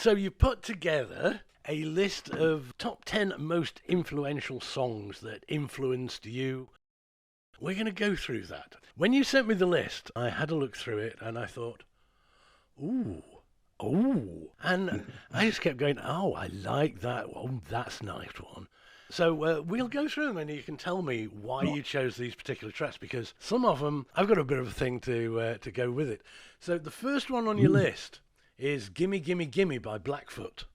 So you put together a list of top 10 most influential songs that influenced you. We're going to go through that. When you sent me the list, I had a look through it and I thought, ooh. And I just kept going, oh, I like that. Oh, that's a nice one. So we'll go through them and you can tell me why you chose these particular tracks, because some of them, I've got a bit of a thing to go with it. So the first one on your list is Gimme, Gimme, Gimme by Blackfoot.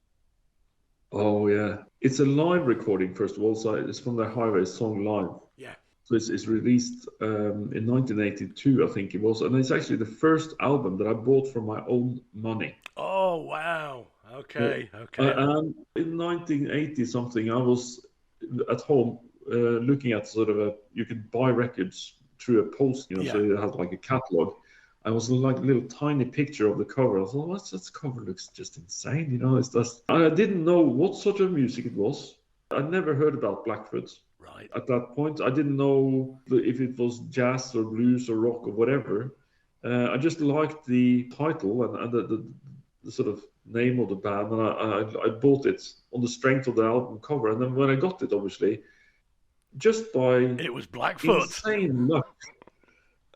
Oh, yeah. It's a live recording, first of all. So it's from their Highway song live. Yeah. So it's released in 1982, I think it was. And it's actually the first album that I bought from my own money. Oh, wow. Okay. And in 1980 something, I was at home looking at you could buy records through a post, so it had like a catalog. I was like a little tiny picture of the cover. I thought, what's this cover? Looks just insane, It's just. And I didn't know what sort of music it was. I never heard about Blackfoot. Right. At that point, I didn't know if it was jazz or blues or rock or whatever. I just liked the title and the sort of name of the band, and I bought it on the strength of the album cover. And then when I got it, obviously, just by it was Blackfoot. Insane luck.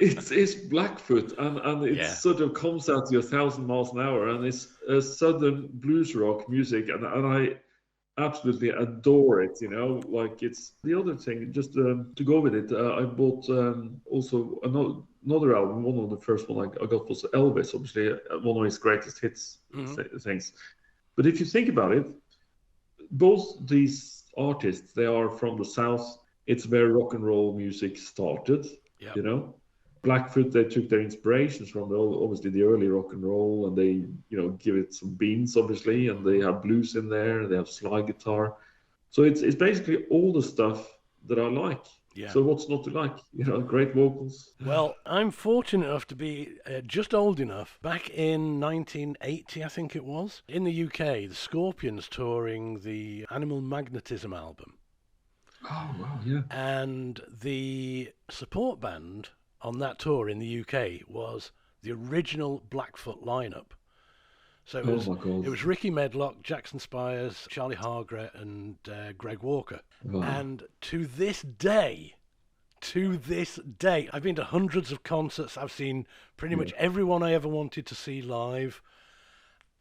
It's Blackfoot, and it sort of comes at you 1,000 miles an hour, and it's a southern blues rock music, and I absolutely adore it. Like it's the other thing. Just to go with it, I bought also another album. One of the first one I got was Elvis, obviously one of his greatest hits things. But if you think about it, both these artists, they are from the South. It's where rock and roll music started. Blackfoot, they took their inspirations from obviously the early rock and roll, and they give it some beats, obviously, and they have blues in there, they have slide guitar. So it's basically all the stuff that I like. Yeah. So what's not to like? Great vocals. Well, I'm fortunate enough to be just old enough. Back in 1980, I think it was, in the UK, the Scorpions touring the Animal Magnetism album. Oh, wow, yeah. And the support band on that tour in the UK was the original Blackfoot lineup. So it was Ricky Medlock, Jackson Spires, Charlie Hargrett, and Greg Walker. Wow. And to this day, I've been to hundreds of concerts. I've seen pretty much everyone I ever wanted to see live.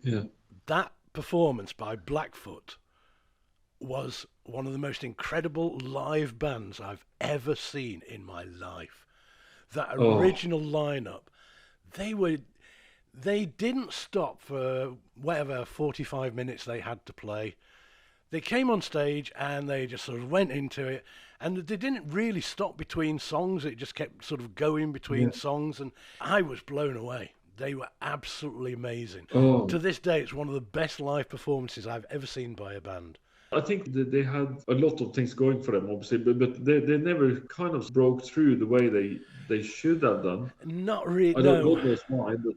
Yeah. That performance by Blackfoot was one of the most incredible live bands I've ever seen in my life. That original lineup, they didn't stop for whatever 45 minutes they had to play. They came on stage and they just sort of went into it, and they didn't really stop between songs. It just kept sort of going between songs, and I was blown away. They were absolutely amazing. To this day, it's one of the best live performances I've ever seen by a band. I think that they had a lot of things going for them, obviously, but they never kind of broke through the way they should have done. Not really. I don't know why, but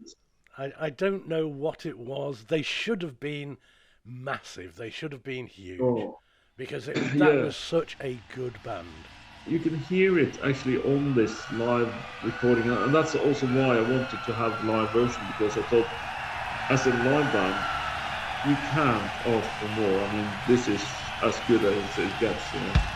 I don't know what it was. They should have been massive. They should have been huge because that was such a good band. You can hear it actually on this live recording, and that's also why I wanted to have live version, because I thought, as a live band, you can't ask for more. I mean, this is as good as it gets,